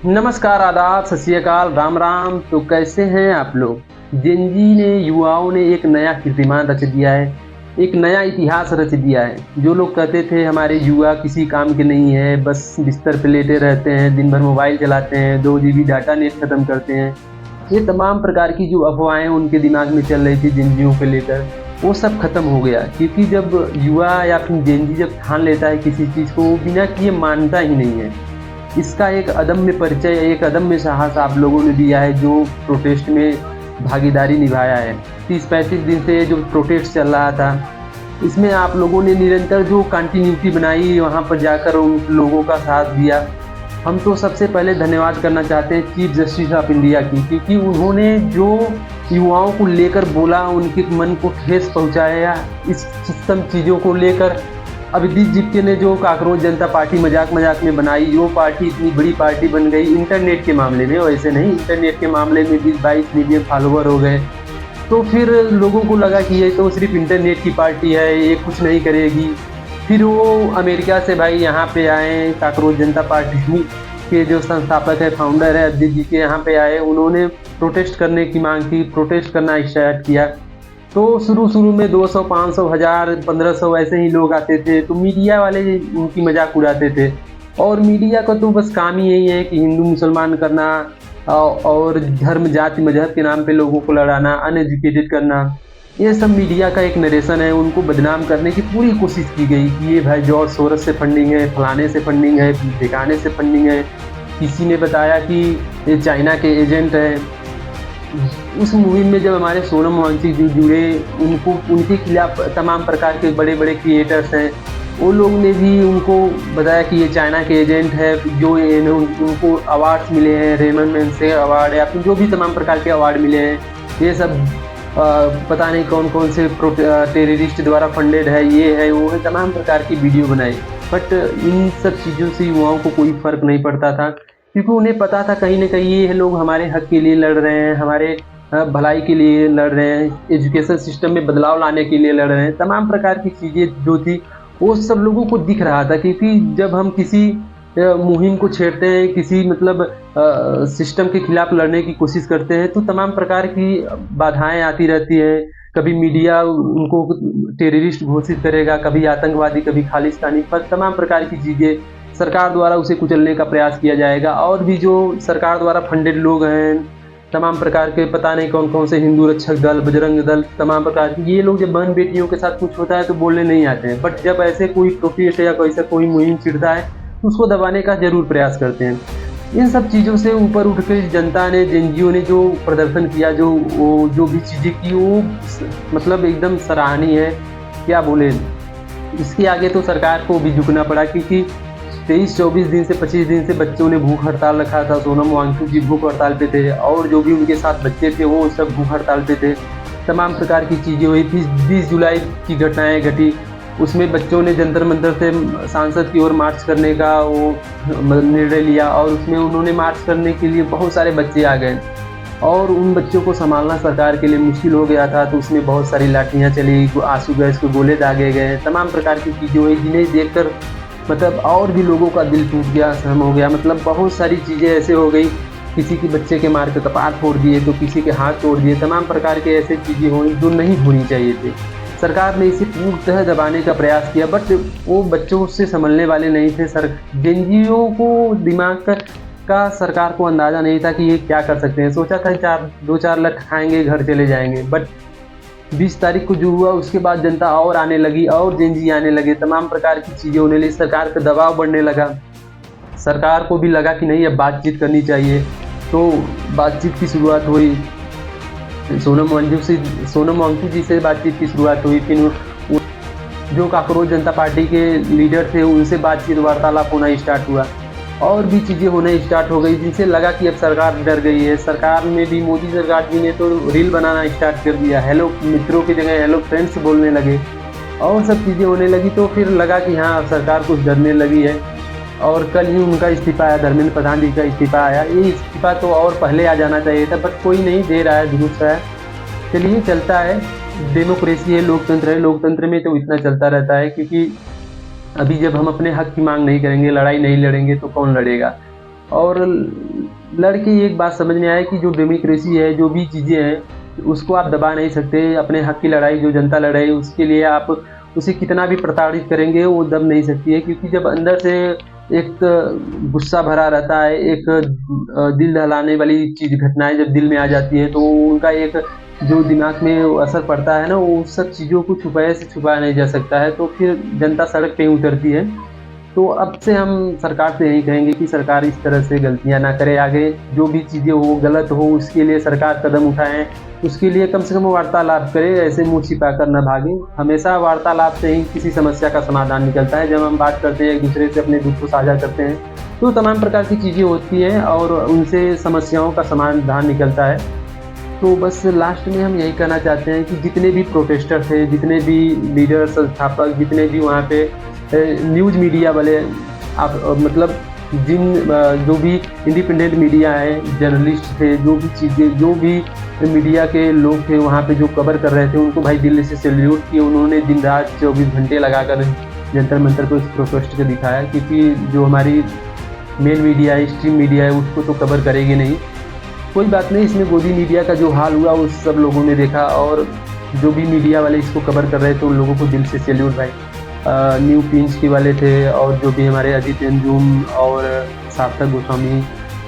नमस्कार, आदाब, सत श्री अकाल, राम राम। तो कैसे हैं आप लोग। जेन जी ने, युवाओं ने एक नया कीर्तिमान रच दिया है, एक नया इतिहास रच दिया है। जो लोग कहते थे हमारे युवा किसी काम के नहीं है, बस बिस्तर पे लेटे रहते हैं, दिन भर मोबाइल चलाते हैं, 2 जीबी डाटा नेट खत्म करते हैं, ये तमाम प्रकार की जो अफवाहें उनके दिमाग में चल रही थी जेनजियों को लेकर, वो सब खत्म हो गया। क्योंकि जब युवा या फिर जेनजी जब ठान लेता है किसी चीज़ को, वो बिना किए मानता ही नहीं है। इसका एक अदम्य परिचय, एक अदम्य साहस आप लोगों ने दिया है जो प्रोटेस्ट में भागीदारी निभाया है। 30-35 दिन से जो प्रोटेस्ट चल रहा था, इसमें आप लोगों ने निरंतर जो कंटिन्यूटी बनाई, वहाँ पर जाकर उन लोगों का साथ दिया। हम तो सबसे पहले धन्यवाद करना चाहते हैं चीफ जस्टिस ऑफ इंडिया की, क्योंकि उन्होंने जो युवाओं को लेकर बोला, उनके मन को ठेस पहुँचाया। इस सब चीज़ों को लेकर अभिजीत जिप्ते ने जो काकरोच जनता पार्टी मजाक में बनाई, वो पार्टी इतनी बड़ी पार्टी बन गई इंटरनेट के मामले में। वैसे नहीं, इंटरनेट के मामले में 20-22 मिलियन फॉलोवर हो गए। तो फिर लोगों को लगा कि ये तो सिर्फ इंटरनेट की पार्टी है, ये कुछ नहीं करेगी। फिर वो अमेरिका से भाई यहाँ पे आए, काकरोच जनता पार्टी के जो संस्थापक है, फाउंडर है अभिजीत जी के, यहाँ पे आए। उन्होंने प्रोटेस्ट करने की मांग की, प्रोटेस्ट करना स्टार्ट किया। तो शुरू में 200, 500, 1000, 1500 ऐसे ही लोग आते थे। तो मीडिया वाले उनकी मजाक उड़ाते थे, और मीडिया का तो बस काम ही यही है कि हिंदू मुसलमान करना और धर्म जाति मजहब के नाम पे लोगों को लड़ाना, अनएजुकेटेड करना। ये सब मीडिया का एक नरेशन है। उनको बदनाम करने की पूरी कोशिश की गई कि ये भाई जॉर्ज सोरस से फंडिंग है, फलाने से फंडिंग है, ठिकाने से फंडिंग है। किसी ने बताया कि ये चाइना के एजेंट है। उस मुहिम में जब हमारे सोनम वांगचुक जी जुड़े, उनके खिलाफ तमाम प्रकार के बड़े बड़े क्रिएटर्स हैं, वो लोग ने भी उनको बताया कि ये चाइना के एजेंट है। जो उनको अवार्ड्स मिले हैं, रेमन मैगसेसे अवार्ड या फिर जो भी तमाम प्रकार के अवार्ड मिले हैं, ये सब पता नहीं कौन कौन से टेररिस्ट द्वारा फंडेड है, ये है वो है, तमाम प्रकार की वीडियो बनाई। बट इन सब चीज़ों से युवाओं को कोई फ़र्क नहीं पड़ता था, क्योंकि उन्हें पता था कहीं न कहीं ये लोग हमारे हक के लिए लड़ रहे हैं, हमारे भलाई के लिए लड़ रहे हैं, एजुकेशन सिस्टम में बदलाव लाने के लिए लड़ रहे हैं। तमाम प्रकार की चीज़ें जो थी, वो सब लोगों को दिख रहा था। क्योंकि जब हम किसी मुहिम को छेड़ते हैं, किसी मतलब सिस्टम के खिलाफ लड़ने की कोशिश करते हैं, तो तमाम प्रकार की बाधाएँ आती रहती हैं। कभी मीडिया उनको टेररिस्ट घोषित करेगा, कभी आतंकवादी, कभी खालिस्तानी, पर तमाम प्रकार की चीज़ें सरकार द्वारा उसे कुचलने का प्रयास किया जाएगा। और भी जो सरकार द्वारा फंडेड लोग हैं, तमाम प्रकार के पता नहीं कौन कौन से हिंदू रक्षक दल, बजरंग दल, तमाम प्रकार की, ये लोग जब बहन बेटियों के साथ कुछ होता है तो बोलने नहीं आते हैं। बट जब ऐसे कोई प्रोटेस्ट या कोई मुहिम छिड़ता है, तो उसको दबाने का ज़रूर प्रयास करते हैं। इन सब चीज़ों से ऊपर उठ के जनता ने, जेनजीओ ने जो प्रदर्शन किया, जो भी चीज़ें की, वो मतलब एकदम सराहनीय है। क्या बोले, इसके आगे तो सरकार को भी झुकना पड़ा, क्योंकि 23-24 दिन से 25 दिन से बच्चों ने भूख हड़ताल रखा था। सोनम वांगचुक जी भूख हड़ताल पे थे, और जो भी उनके साथ बच्चे थे वो सब भूख हड़ताल पे थे। तमाम प्रकार की चीज़ें हुई थी। 20 जुलाई की घटनाएं घटी, उसमें बच्चों ने जंतर मंतर से सांसद की ओर मार्च करने का वो निर्णय लिया, और उसमें उन्होंने मार्च करने के लिए बहुत सारे बच्चे आ गए, और उन बच्चों को संभालना सरकार के लिए मुश्किल हो गया था। तो उसमें बहुत सारी लाठियाँ चली, आंसू गैस के गोले दागे गए, तमाम प्रकार की चीज़ें हुई, जिन्हें देखकर मतलब और भी लोगों का दिल टूट गया, सहम हो गया। मतलब बहुत सारी चीज़ें ऐसे हो गई, किसी के बच्चे के मार के कपार फोड़ दिए, तो किसी के हाथ तोड़ दिए। तमाम प्रकार के ऐसे चीज़ें हुई जो नहीं होनी चाहिए थी। सरकार ने इसे पूर्णतः दबाने का प्रयास किया, बट वो बच्चों से संभलने वाले नहीं थे। जेनजीओ को दिमाग का सरकार को अंदाज़ा नहीं था कि ये क्या कर सकते हैं। सोचा था 2-4 लठ खाएंगे, घर चले जाएंगे। बट 20 तारीख को जो हुआ, उसके बाद जनता और आने लगी, और जेनजी आने लगे, तमाम प्रकार की चीज़ें होने लगी, सरकार का दबाव बढ़ने लगा। सरकार को भी लगा कि नहीं, अब बातचीत करनी चाहिए। तो बातचीत की शुरुआत हुई, सोनम वांगचुक जी से बातचीत की शुरुआत हुई। फिर जो काकरोच जनता पार्टी के लीडर थे, उनसे बातचीत वार्तालाप होना स्टार्ट हुआ, और भी चीज़ें होना स्टार्ट हो गई, जिनसे लगा कि अब सरकार डर गई है। सरकार में भी, मोदी सरकार जी ने तो रील बनाना स्टार्ट कर दिया, हेलो मित्रों की जगह हेलो फ्रेंड्स बोलने लगे, और सब चीज़ें होने लगी। तो फिर लगा कि हाँ, सरकार कुछ डरने लगी है। और कल ही उनका इस्तीफा आया, धर्मेंद्र प्रधान जी का इस्तीफा आया। ये इस्तीफा तो और पहले आ जाना चाहिए था, बट कोई नहीं दे रहा है, दुरुस्त है। चलिए, चलता है, डेमोक्रेसी है, लोकतंत्र है, लोकतंत्र में तो इतना चलता रहता है। क्योंकि अभी जब हम अपने हक की मांग नहीं करेंगे, लड़ाई नहीं लड़ेंगे, तो कौन लड़ेगा। और लड़के एक बात समझ में आए कि जो डेमोक्रेसी है, जो भी चीज़ें हैं, उसको आप दबा नहीं सकते। अपने हक की लड़ाई जो जनता लड़ रही है, उसके लिए आप उसे कितना भी प्रताड़ित करेंगे, वो दब नहीं सकती है। क्योंकि जब अंदर से एक गुस्सा भरा रहता है, एक दिल दहलाने वाली चीज़ घटनाएँ जब दिल में आ जाती हैं, तो उनका एक जो दिमाग में असर पड़ता है ना, वो सब चीज़ों को छुपाया से छुपाया नहीं जा सकता है। तो फिर जनता सड़क पे ही उतरती है। तो अब से हम सरकार से यही कहेंगे कि सरकार इस तरह से गलतियाँ ना करे। आगे जो भी चीज़ें हो, गलत हो, उसके लिए सरकार कदम उठाएँ। उसके लिए कम से कम वार्तालाप करे, ऐसे मुँह छिपाकर ना भागे। हमेशा वार्तालाप से ही किसी समस्या का समाधान निकलता है। जब हम बात करते हैं, एक-दूसरे से अपने दुःख को साझा करते हैं, तो तमाम प्रकार की चीज़ें होती हैं और उनसे समस्याओं का समाधान निकलता है। तो बस लास्ट में हम यही कहना चाहते हैं कि जितने भी प्रोटेस्टर थे, जितने भी लीडर, संस्थापक, जितने भी वहाँ पे न्यूज़ मीडिया वाले, आप मतलब जो भी इंडिपेंडेंट मीडिया है, जर्नलिस्ट थे, जो भी चीज़ें, जो भी मीडिया के लोग थे वहाँ पे जो कवर कर रहे थे, उनको भाई दिल से सैल्यूट किए। उन्होंने दिन रात 24 घंटे लगाकर जंतर मंतर को इस प्रोटेस्ट को दिखाया। क्योंकि जो हमारी मेन मीडिया है, स्ट्रीम मीडिया है, उसको तो कवर करेगी नहीं। कोई बात नहीं, इसमें गोदी मीडिया का जो हाल हुआ वो सब लोगों ने देखा, और जो भी मीडिया वाले इसको कवर कर रहे थे उन लोगों को दिल से सैल्यूट भाई। न्यू प्रिंस के वाले थे, और जो भी हमारे अजीत अंजुम और सार्थक गोस्वामी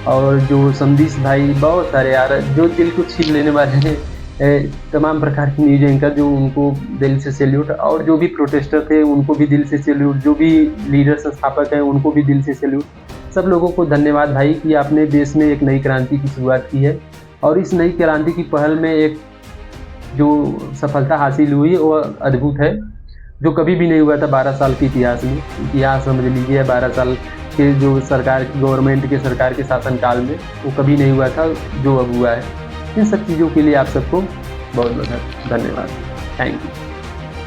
और जो संदेश भाई, बहुत सारे यार जो दिल को छीन लेने वाले हैं, तमाम प्रकार की न्यूज़ एंकर, जो उनको दिल से सैल्यूट। और जो भी प्रोटेस्टर थे उनको भी दिल से सैल्यूट। जो भी लीडर संस्थापक हैं उनको भी दिल से सैल्यूट। सब लोगों को धन्यवाद भाई कि आपने देश में एक नई क्रांति की शुरुआत की है, और इस नई क्रांति की पहल में एक जो सफलता हासिल हुई वो अद्भुत है, जो कभी भी नहीं हुआ था 12 साल के इतिहास में। इतिहास समझ लीजिए, 12 साल के जो सरकार की, गवर्नमेंट के, सरकार के शासनकाल में वो कभी नहीं हुआ था जो अब हुआ है। इन सब चीज़ों के लिए आप सबको बहुत बहुत धन्यवाद। Thank you.